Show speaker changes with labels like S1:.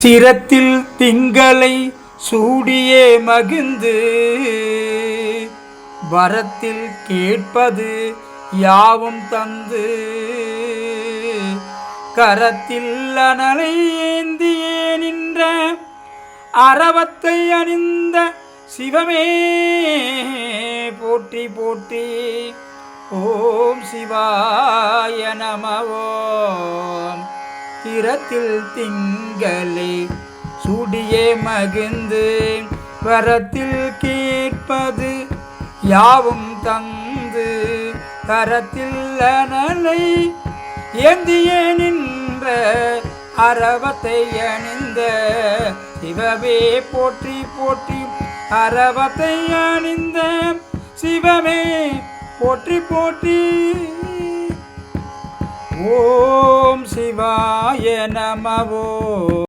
S1: சிரத்தில் திங்களை சூடியே மகிழ்ந்து வரத்தில் கேட்பது யாவும் தந்து கரத்தில் அனலை ஏந்தியே நின்ற அரவத்தை அணிந்த சிவமே போற்றி போற்றி. ஓம் சிவாய நம. ஓம் திறத்தில் திங்களை சூடியே மகிழ்ந்து வரத்தில் கேட்பது யாவும் தந்து கரத்தில் அனலை ஏந்தியே நின்ற அரவத்தை அணிந்த சிவமே போற்றி போற்றி. அரவத்தை அணிந்த சிவமே போற்றி போற்றி. ஓம் சிவாய நம.